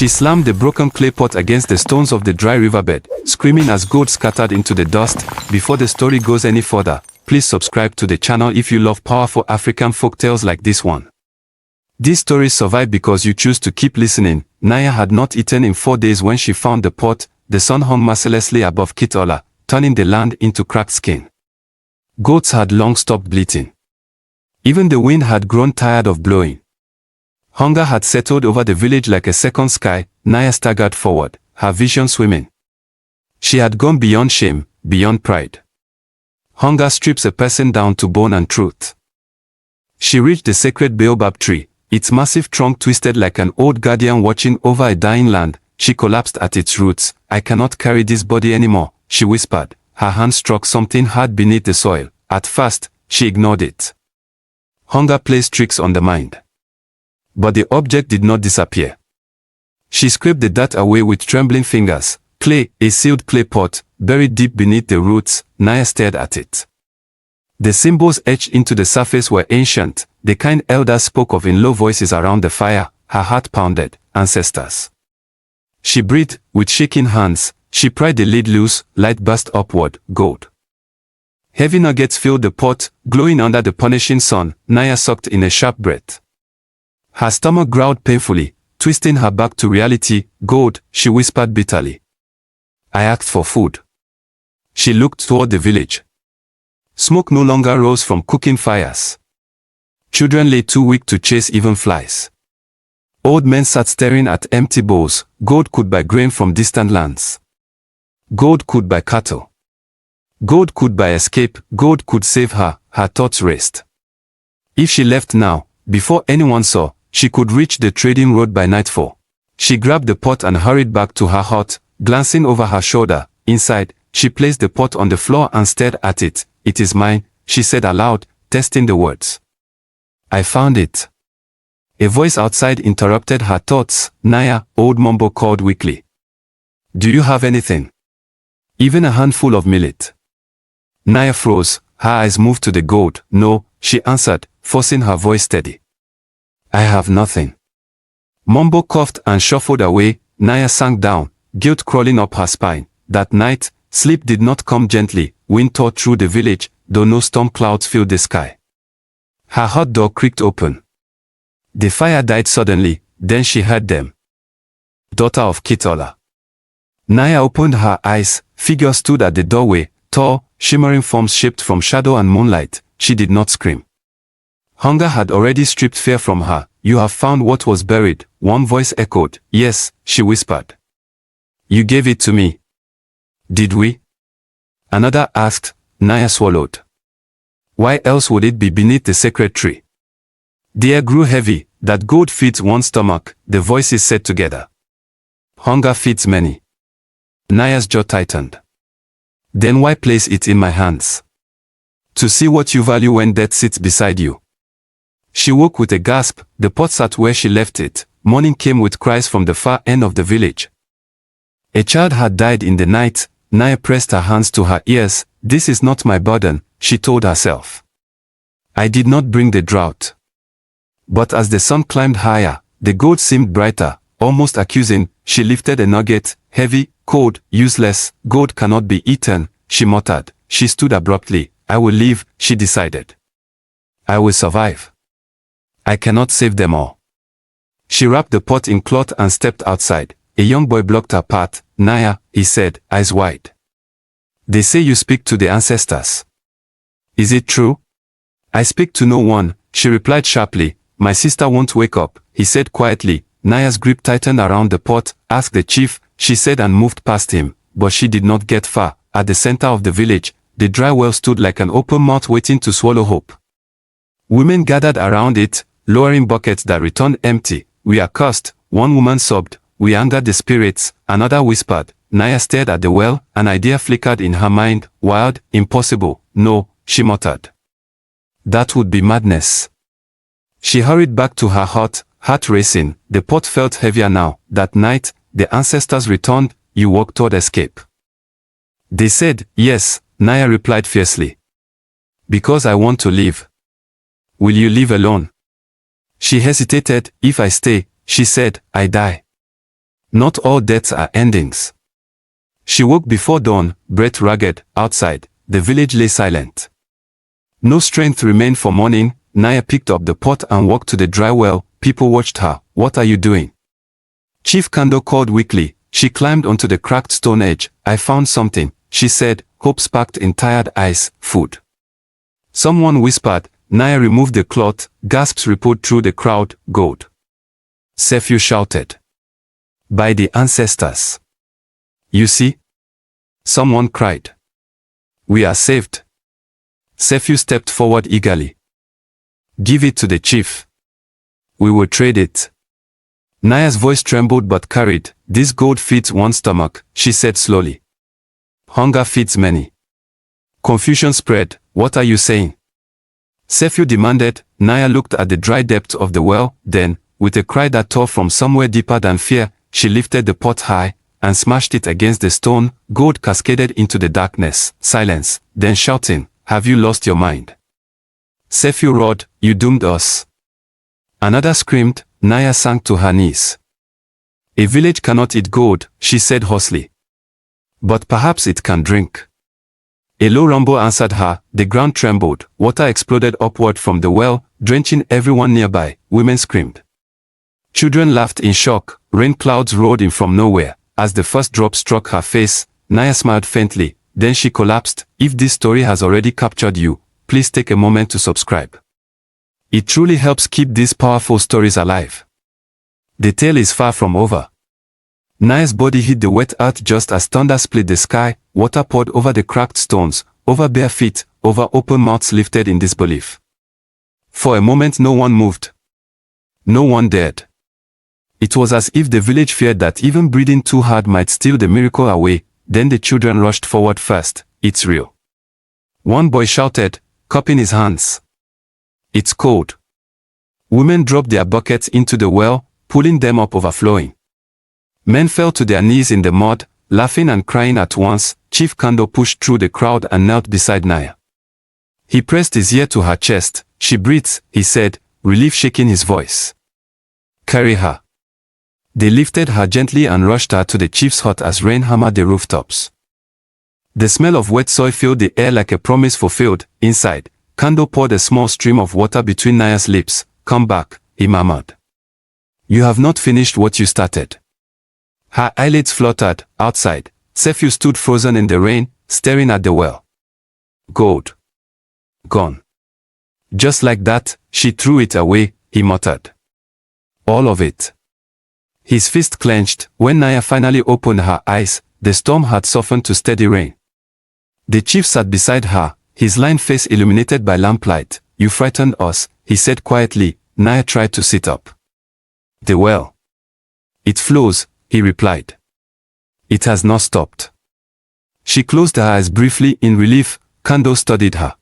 She slammed the broken clay pot against the stones of the dry riverbed, screaming as gold scattered into the dust. Before the story goes any further, please subscribe to the channel if you love powerful African folktales like this one. These stories survive because you choose to keep listening. Naya had not eaten in 4 days when she found the pot. The sun hung mercilessly above Kitola, turning the land into cracked skin. Goats had long stopped bleating. Even the wind had grown tired of blowing. Hunger had settled over the village like a second sky. Naya staggered forward, her vision swimming. She had gone beyond shame, beyond pride. Hunger strips a person down to bone and truth. She reached the sacred baobab tree, its massive trunk twisted like an old guardian watching over a dying land. She collapsed at its roots. I cannot carry this body anymore, she whispered. Her hand struck something hard beneath the soil. At first, she ignored it. Hunger plays tricks on the mind. But the object did not disappear. She scraped the dirt away with trembling fingers. Clay, a sealed clay pot, buried deep beneath the roots. Naya stared at it. The symbols etched into the surface were ancient, the kind elders spoke of in low voices around the fire. Her heart pounded. Ancestors. She breathed, with shaking hands. She pried the lid loose, light burst upward, gold. Heavy nuggets filled the pot, glowing under the punishing sun. Naya sucked in a sharp breath. Her stomach growled painfully, twisting her back to reality. Gold, she whispered bitterly. I asked for food. She looked toward the village. Smoke no longer rose from cooking fires. Children lay too weak to chase even flies. Old men sat staring at empty bowls. Gold could buy grain from distant lands. Gold could buy cattle. Gold could buy escape. Gold could save her. Her thoughts raced. If she left now, before anyone saw, she could reach the trading road by nightfall. She grabbed the pot and hurried back to her hut, glancing over her shoulder. Inside, she placed the pot on the floor and stared at it. It is mine, she said aloud, testing the words. I found it. A voice outside interrupted her thoughts. Naya, old Mumbo called weakly. Do you have anything? Even a handful of millet? Naya froze. Her eyes moved to the gold. No, she answered, forcing her voice steady. I have nothing. Mumbo coughed and shuffled away. Naya sank down, guilt crawling up her spine. That night, sleep did not come gently. Wind tore through the village, though no storm clouds filled the sky. Her hut door creaked open. The fire died suddenly, then she heard them. Daughter of Kitola. Naya opened her eyes. Figures stood at the doorway, tall, shimmering forms shaped from shadow and moonlight. She did not scream. Hunger had already stripped fear from her. You have found what was buried, one voice echoed. Yes, she whispered. You gave it to me. Did we? Another asked. Naya swallowed. Why else would it be beneath the sacred tree? The air grew heavy. That gold feeds one stomach, the voices said together. Hunger feeds many. Naya's jaw tightened. Then why place it in my hands? To see what you value when death sits beside you. She woke with a gasp. The pot sat where she left it. Morning came with cries from the far end of the village. A child had died in the night. Naya pressed her hands to her ears. This is not my burden, she told herself. I did not bring the drought. But as the sun climbed higher, the gold seemed brighter, almost accusing. She lifted a nugget, heavy, cold, useless. Gold cannot be eaten, she muttered. She stood abruptly. I will live, she decided. I will survive. I cannot save them all. She wrapped the pot in cloth and stepped outside. A young boy blocked her path. Naya, he said, eyes wide. They say you speak to the ancestors. Is it true? I speak to no one, she replied sharply. My sister won't wake up, he said quietly. Naya's grip tightened around the pot. Ask the chief, she said and moved past him. But she did not get far. At the center of the village, the dry well stood like an open mouth waiting to swallow hope. Women gathered around it, lowering buckets that returned empty. We are cursed, one woman sobbed. We angered the spirits, another whispered. Naya stared at the well. An idea flickered in her mind. Wild, impossible. No, she muttered. That would be madness. She hurried back to her hut, heart racing. The pot felt heavier now. That night, the ancestors returned. You walked toward escape. They said, yes, Naya replied fiercely. Because I want to live. Will you live alone? She hesitated. If I stay, she said, I die. Not all deaths are endings. She woke before dawn, breath ragged. Outside, the village lay silent. No strength remained for morning. Naya picked up the pot and walked to the dry well. People watched her. What are you doing? Chief Kando called weakly. She climbed onto the cracked stone edge. I found something, she said, hope sparked in tired eyes. Food. Someone whispered. Naya removed the cloth. Gasps rippled through the crowd. Gold. Sefiu shouted. By the ancestors. You see? Someone cried. We are saved. Sefiu stepped forward eagerly. Give it to the chief. We will trade it. Naya's voice trembled but carried. This gold feeds one stomach, she said slowly. Hunger feeds many. Confusion spread. What are you saying? Sefiu demanded. Naya looked at the dry depth of the well, then, with a cry that tore from somewhere deeper than fear, she lifted the pot high and smashed it against the stone. Gold cascaded into the darkness. Silence. Then shouting, have you lost your mind? Sefiu roared, you doomed us. Another screamed. Naya sank to her knees. A village cannot eat gold, she said hoarsely. But perhaps it can drink. A low rumble answered her. The ground trembled. Water exploded upward from the well, drenching everyone nearby. Women screamed. Children laughed in shock. Rain clouds rolled in from nowhere. As the first drop struck her face, Naya smiled faintly. Then she collapsed. If this story has already captured you, please take a moment to subscribe. It truly helps keep these powerful stories alive. The tale is far from over. Naya's body hit the wet earth just as thunder split the sky. Water poured over the cracked stones, over bare feet, over open mouths lifted in disbelief. For a moment no one moved. No one dared. It was as if the village feared that even breathing too hard might steal the miracle away. Then the children rushed forward first. It's real. One boy shouted, cupping his hands. It's cold. Women dropped their buckets into the well, pulling them up overflowing. Men fell to their knees in the mud, laughing and crying at once. Chief Kando pushed through the crowd and knelt beside Naya. He pressed his ear to her chest. She breathes, he said, relief shaking his voice. Carry her. They lifted her gently and rushed her to the chief's hut as rain hammered the rooftops. The smell of wet soil filled the air like a promise fulfilled. Inside, Kando poured a small stream of water between Naya's lips. Come back, he murmured. You have not finished what you started. Her eyelids fluttered. Outside, Sefiu stood frozen in the rain, staring at the well. Gold. Gone. Just like that, she threw it away, he muttered. All of it. His fist clenched. When Naya finally opened her eyes, the storm had softened to steady rain. The chief sat beside her, his lined face illuminated by lamplight. You frightened us, he said quietly. Naya tried to sit up. The well. It flows, he replied. It has not stopped. She closed her eyes briefly in relief. Kando studied her.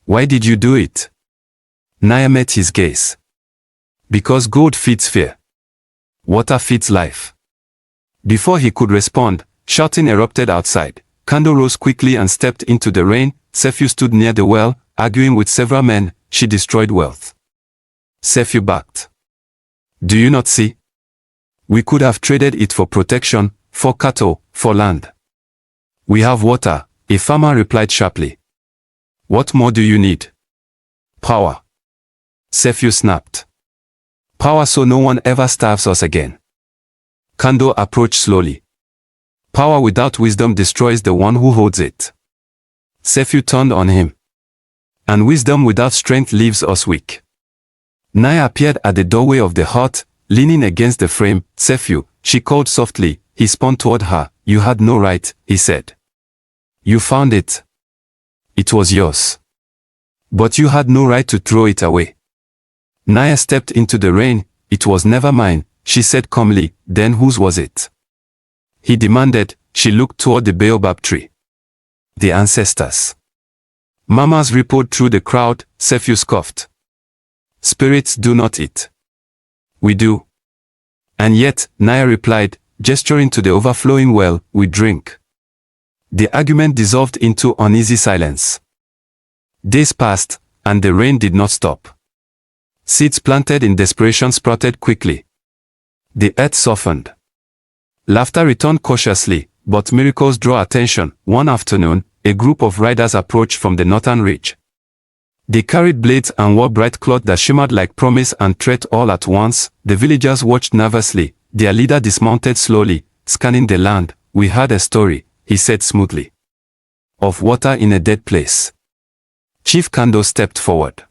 Why did you do it? Naya met his gaze. Because gold feeds fear. Water feeds life. Before he could respond, shouting erupted outside. Kando rose quickly and stepped into the rain. Sefiu stood near the well, arguing with several men. She destroyed wealth. Sefiu backed. Do you not see? We could have traded it for protection, for cattle, for land. We have water, a farmer replied sharply. What more do you need? Power. Sefiu snapped. Power so no one ever starves us again. Kando approached slowly. Power without wisdom destroys the one who holds it. Sefiu turned on him. And wisdom without strength leaves us weak. Naya appeared at the doorway of the hut, leaning against the frame. Sefiu, she called softly. He spun toward her. You had no right, he said. You found it. It was yours. But you had no right to throw it away. Naya stepped into the rain. It was never mine, she said calmly. Then whose was it? He demanded. She looked toward the baobab tree. The ancestors. Murmurs rippled through the crowd. Sefiu scoffed. Spirits do not eat. We do. And yet, Naya replied, gesturing to the overflowing well, we drink. The argument dissolved into uneasy silence. Days passed, and the rain did not stop. Seeds planted in desperation sprouted quickly. The earth softened. Laughter returned cautiously, but miracles draw attention. One afternoon, a group of riders approached from the northern ridge. They carried blades and wore bright cloth that shimmered like promise and threat all at once. The villagers watched nervously. Their leader dismounted slowly, scanning the land. "We heard a story," he said smoothly, "of water in a dead place." Chief Kando stepped forward.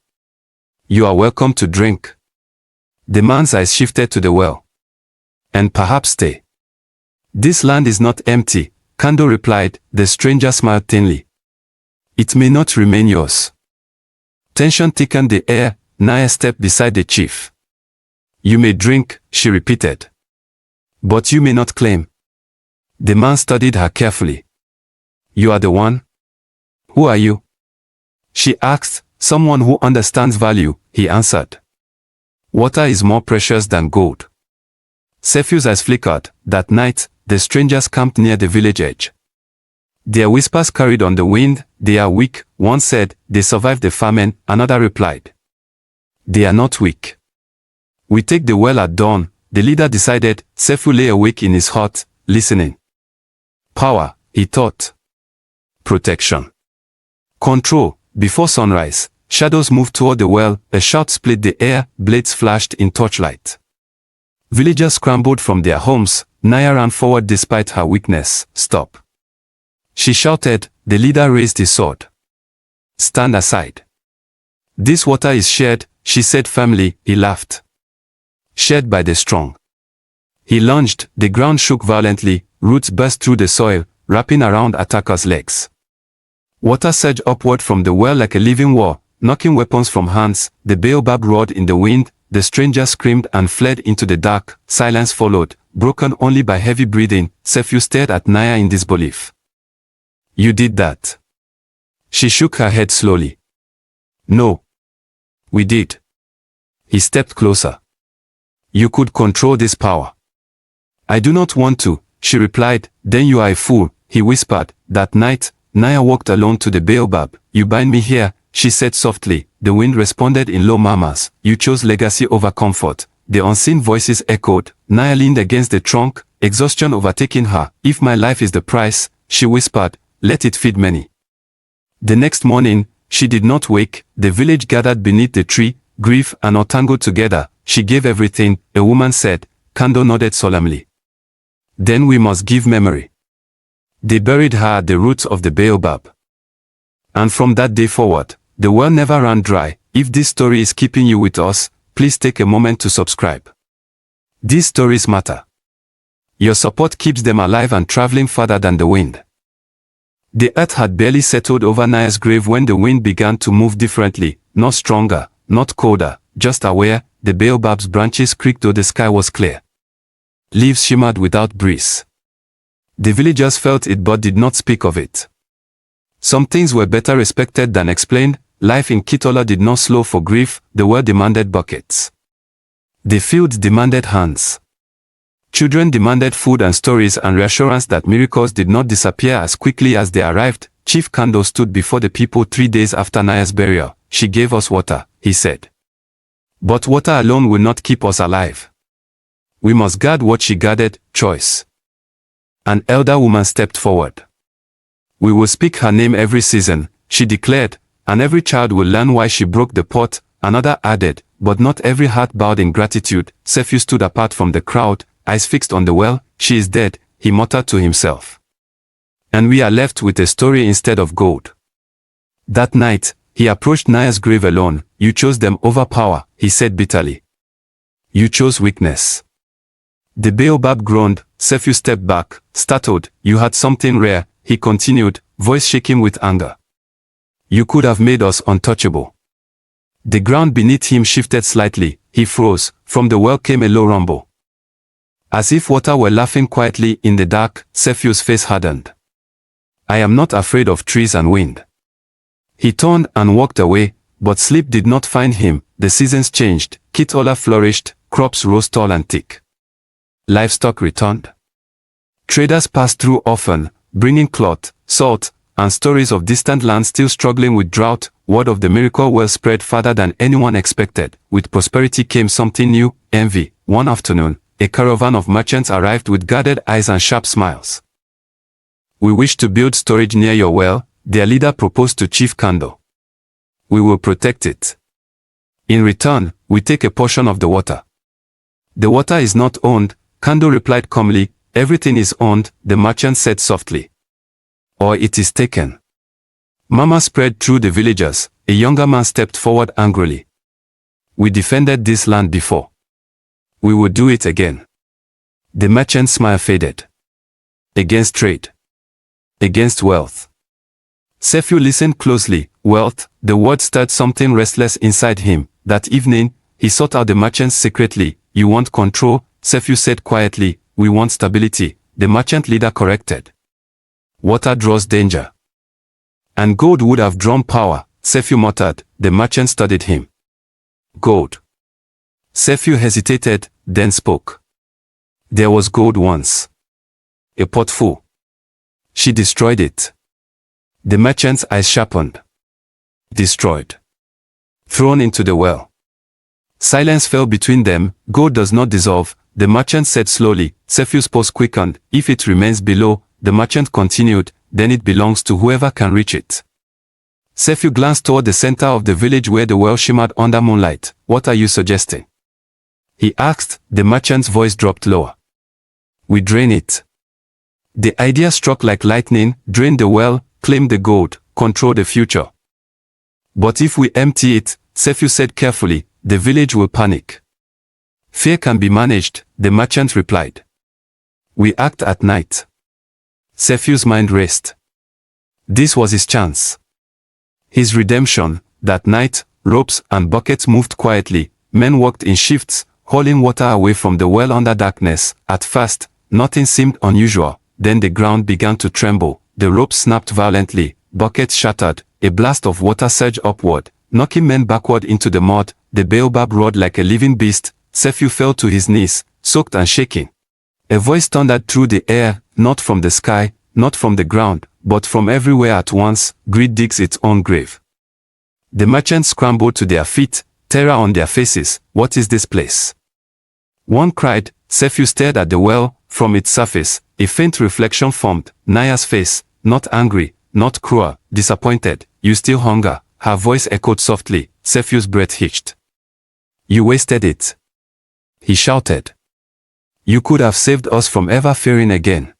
"You are welcome to drink." The man's eyes shifted to the well. "And perhaps stay." "This land is not empty," Kando replied. The stranger smiled thinly. "It may not remain yours." Tension thickened the air. Naya stepped beside the chief. "You may drink," she repeated. "But you may not claim." The man studied her carefully. "You are the one?" "Who are you?" she asked. "Someone who understands value," he answered. "Water is more precious than gold." Sefu's eyes flickered. That night, the strangers camped near the village edge. Their whispers carried on the wind. "They are weak," one said. "They survived the famine," another replied. "They are not weak. We take the well at dawn," the leader decided. Sefu lay awake in his hut, listening. Power, he thought. Protection. Control. Before sunrise, shadows moved toward the well. A shout split the air. Blades flashed in torchlight. Villagers scrambled from their homes. Naya ran forward despite her weakness. "Stop!" she shouted. The leader raised his sword. "Stand aside. This water is shared," she said firmly. He laughed. "Shared by the strong." He lunged. The ground shook violently. Roots burst through the soil, wrapping around attackers' legs. Water surged upward from the well like a living war, knocking weapons from hands. The baobab roared in the wind. The stranger screamed and fled into the dark. Silence followed, broken only by heavy breathing. Sefu stared at Naya in disbelief. "You did that?" She shook her head slowly. "No. We did." He stepped closer. "You could control this power." "I do not want to," she replied. "Then you are a fool," he whispered. That night, Naya walked alone to the baobab. "You bind me here," she said softly. The wind responded in low murmurs. "You chose legacy over comfort." The unseen voices echoed. Naya leaned against the trunk, exhaustion overtaking her. "If my life is the price," she whispered, "let it feed many." The next morning, she did not wake. The village gathered beneath the tree, grief and untangled together. "She gave everything," a woman said. Kando nodded solemnly. "Then we must give memory." They buried her at the roots of the baobab. And from that day forward, the well never ran dry. If this story is keeping you with us, please take a moment to subscribe. These stories matter. Your support keeps them alive and traveling farther than the wind. The earth had barely settled over Naya's grave when the wind began to move differently, not stronger, not colder, just aware. The baobab's branches creaked though the sky was clear. Leaves shimmered without breeze. The villagers felt it but did not speak of it. Some things were better respected than explained. Life in Kitola did not slow for grief. The world demanded buckets. The fields demanded hands. Children demanded food and stories and reassurance that miracles did not disappear as quickly as they arrived. Chief Kando stood before the people 3 days after Naya's burial. "She gave us water," he said. "But water alone will not keep us alive. We must guard what she guarded, choice." An elder woman stepped forward. "We will speak her name every season," she declared, "and every child will learn why she broke the pot." Another added, "But not every heart bowed in gratitude." Sefu stood apart from the crowd, eyes fixed on the well. "She is dead," he muttered to himself. "And we are left with a story instead of gold." That night, he approached Naya's grave alone. "You chose them over power," he said bitterly. "You chose weakness." The baobab groaned. Sefu stepped back, startled. "You had something rare," he continued, voice shaking with anger. "You could have made us untouchable." The ground beneath him shifted slightly. He froze. From the well came a low rumble. As if water were laughing quietly in the dark, Sefu's face hardened. "I am not afraid of trees and wind." He turned and walked away, but sleep did not find him. The seasons changed. Kitola flourished, crops rose tall and thick. Livestock returned. Traders passed through often, bringing cloth, salt, and stories of distant lands still struggling with drought. Word of the miracle well spread farther than anyone expected. With prosperity came something new, envy. One afternoon, a caravan of merchants arrived with guarded eyes and sharp smiles. "We wish to build storage near your well," their leader proposed to Chief Kando. "We will protect it. In return, we take a portion of the water." "The water is not owned," Kando replied calmly. "Everything is owned," the merchant said softly. "Or it is taken." Murmurs spread through the villagers. A younger man stepped forward angrily. "We defended this land before. We will do it again." The merchant's smile faded. "Against trade. Against wealth." Sefiu listened closely. Wealth, the word stirred something restless inside him. That evening, he sought out the merchants secretly. "You want control?" Sefiu said quietly. "We want stability," the merchant leader corrected. "Water draws danger. And gold would have drawn power," Sefiu muttered. The merchant studied him. "Gold." Sefiu hesitated, then spoke. "There was gold once. A pot full. She destroyed it." The merchant's eyes sharpened. "Destroyed. Thrown into the well." Silence fell between them. "Gold does not dissolve," the merchant said slowly. Sefiu's pulse quickened. "If it remains below," the merchant continued, "then it belongs to whoever can reach it." Sefiu glanced toward the center of the village where the well shimmered under moonlight. "What are you suggesting?" he asked. The merchant's voice dropped lower. "We drain it." The idea struck like lightning. Drain the well, claim the gold, control the future. "But if we empty it," Sefiu said carefully, "the village will panic." "Fear can be managed," the merchant replied. "We act at night." Sefiu's mind raced. This was his chance. His redemption. That night, ropes and buckets moved quietly. Men worked in shifts, hauling water away from the well under darkness. At first, nothing seemed unusual. Then the ground began to tremble. The ropes snapped violently. Buckets shattered. A blast of water surged upward, knocking men backward into the mud. The baobab roared like a living beast. Sefiu fell to his knees, soaked and shaking. A voice thundered through the air, not from the sky, not from the ground, but from everywhere at once. "Greed digs its own grave." The merchants scrambled to their feet, terror on their faces. "What is this place?" one cried. Sefiu stared at the well. From its surface, a faint reflection formed. Naya's face, not angry, not cruel, disappointed. "You still hunger?" her voice echoed softly. Sefiu's breath hitched. "You wasted it," he shouted. "You could have saved us from ever fearing again."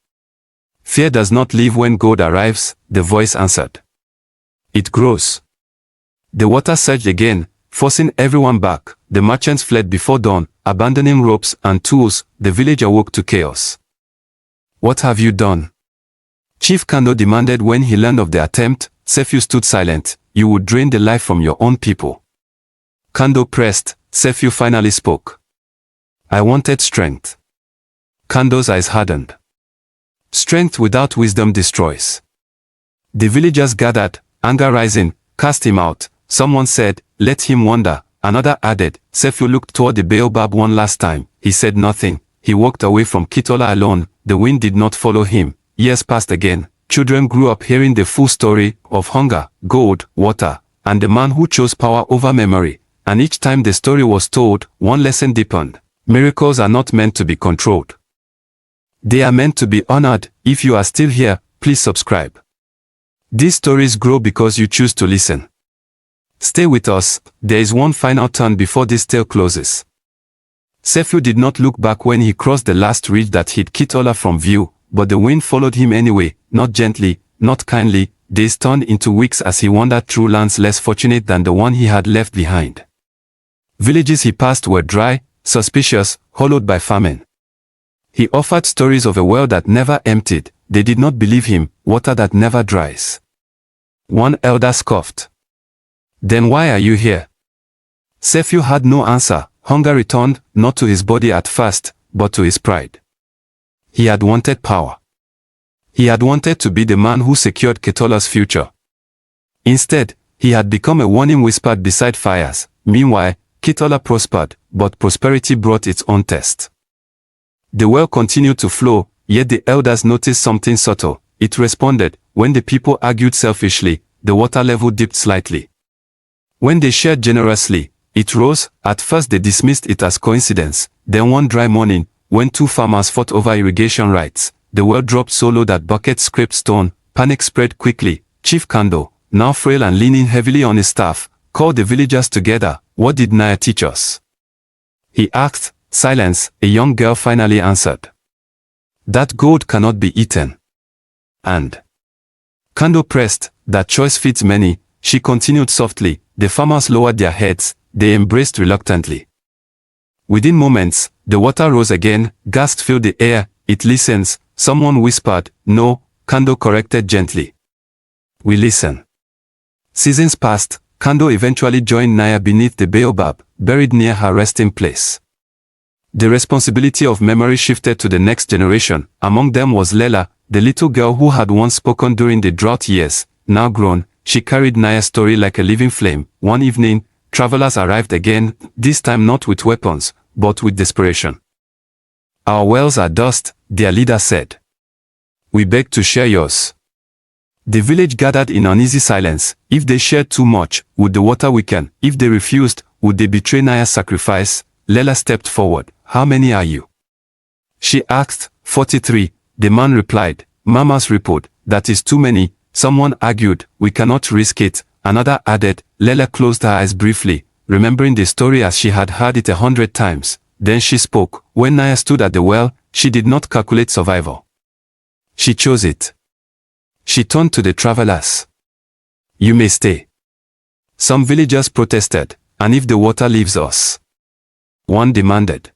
"Fear does not leave when gold arrives," the voice answered. "It grows." The water surged again, forcing everyone back. The merchants fled before dawn, abandoning ropes and tools. The village awoke to chaos. "What have you done?" Chief Kando demanded when he learned of the attempt. Sefiu stood silent. "You would drain the life from your own people." Kando pressed. Sefiu finally spoke. "I wanted strength." Kando's eyes hardened. "Strength without wisdom destroys." The villagers gathered, anger rising. "Cast him out," someone said. "Let him wander," another added. Sefiu looked toward the baobab one last time. He said nothing. He walked away from Kitola alone. The wind did not follow him. Years passed again. Children grew up hearing the full story of hunger, gold, water, and the man who chose power over memory. And each time the story was told, one lesson deepened. Miracles are not meant to be controlled. They are meant to be honored. If you are still here, please subscribe. These stories grow because you choose to listen. Stay with us. There is one final turn before this tale closes. Sefiu did not look back when he crossed the last ridge that hid Kitola from view, but the wind followed him anyway, not gently, not kindly. Days turned into weeks as he wandered through lands less fortunate than the one he had left behind. Villages he passed were dry, suspicious, hollowed by famine. He offered stories of a well that never emptied. They did not believe him. Water that never dries. One elder scoffed. "Then why are you here?" Sefiu had no answer. Hunger returned, not to his body at first, but to his pride. He had wanted power. He had wanted to be the man who secured Kitola's future. Instead, he had become a warning whispered beside fires. Meanwhile, Kitola prospered, but prosperity brought its own test. The well continued to flow, yet the elders noticed something subtle. It responded. When the people argued selfishly, the water level dipped slightly. When they shared generously, it rose. At first they dismissed it as coincidence. Then one dry morning, when two farmers fought over irrigation rights. The well dropped so low that buckets scraped stone. Panic spread quickly. Chief Kando, now frail and leaning heavily on his staff, called the villagers together. What did Naya teach us? He asked. Silence. A young girl finally answered. That gold cannot be eaten. And Kando pressed. That choice fits many. She continued softly. The farmers lowered their heads. They embraced reluctantly. Within moments, the water rose again. Gasps filled the air. It listens. Someone whispered. No, Kando corrected gently. We listen. Seasons passed. Kando eventually joined Naya beneath the baobab, buried near her resting place. The responsibility of memory shifted to the next generation. Among them was Lela, the little girl who had once spoken during the drought years. Now grown, she carried Naya's story like a living flame. One evening, travelers arrived again, this time not with weapons, but with desperation. Our wells are dust, their leader said. We beg to share yours. The village gathered in uneasy silence. If they shared too much, would the water weaken? If they refused, would they betray Naya's sacrifice? Lela stepped forward. How many are you? She asked. 43. The man replied. Mama's report. That is too many. Someone argued. We cannot risk it. Another added. Lela closed her eyes briefly, remembering the story as she had heard it 100 times. Then she spoke. When Naya stood at the well, she did not calculate survival. She chose it. She turned to the travelers. You may stay. Some villagers protested. And if the water leaves us? One demanded.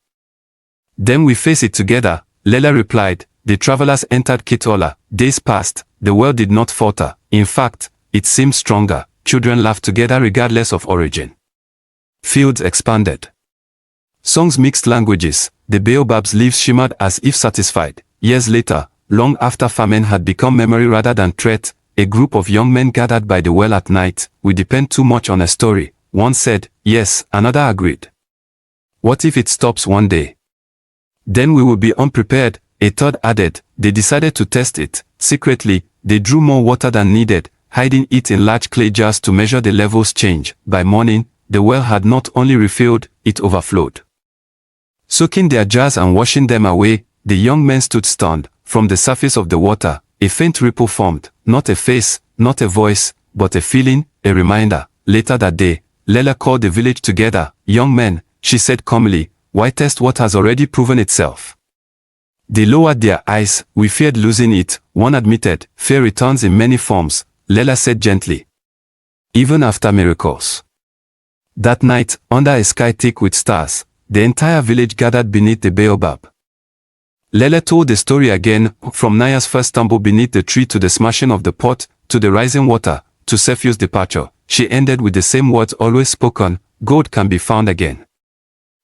Then we face it together, Lela replied. The travelers entered Kitola. Days passed. The well did not falter. In fact, it seemed stronger. Children laughed together regardless of origin. Fields expanded. Songs mixed languages. The baobab's leaves shimmered as if satisfied. Years later, long after famine had become memory rather than threat, a group of young men gathered by the well at night. We depend too much on a story. One said, yes, another agreed. What if it stops one day? Then we will be unprepared, a third added. They decided to test it. Secretly, they drew more water than needed, hiding it in large clay jars to measure the level's change. By morning, the well had not only refilled, it overflowed. Soaking their jars and washing them away, the young men stood stunned. From the surface of the water, a faint ripple formed. Not a face, not a voice, but a feeling, a reminder. Later that day, Lela called the village together. Young men, she said calmly, why test what has already proven itself? They lowered their eyes. We feared losing it. One admitted. Fear returns in many forms, Lela said gently. Even after miracles. That night, under a sky thick with stars, the entire village gathered beneath the baobab. Lela told the story again, from Naya's first tumble beneath the tree to the smashing of the pot, to the rising water, to Sefiu's departure. She ended with the same words always spoken, gold can be found again.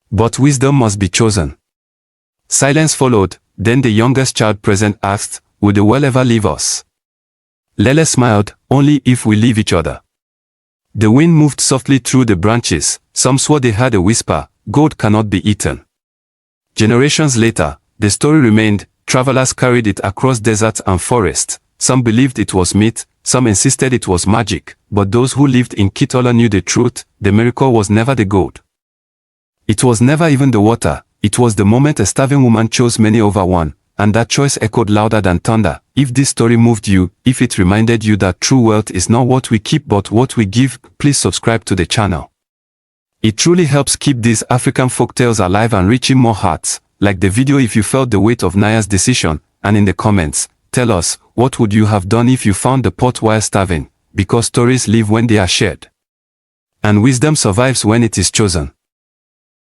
But wisdom must be chosen. Silence followed. Then the youngest child present asked, will the well ever leave us? Lela smiled, only if we leave each other. The wind moved softly through the branches. Some swore they heard a whisper, gold cannot be eaten. Generations later, the story remained. Travelers carried it across deserts and forests. Some believed it was myth, some insisted it was magic, but those who lived in Kitola knew the truth. The miracle was never the gold. It was never even the water. It was the moment a starving woman chose many over one, and that choice echoed louder than thunder. If this story moved you, if it reminded you that true wealth is not what we keep but what we give, please subscribe to the channel. It truly helps keep these African folktales alive and reaching more hearts. Like the video if you felt the weight of Naya's decision, and in the comments, tell us, what would you have done if you found the pot while starving? Because stories live when they are shared. And wisdom survives when it is chosen.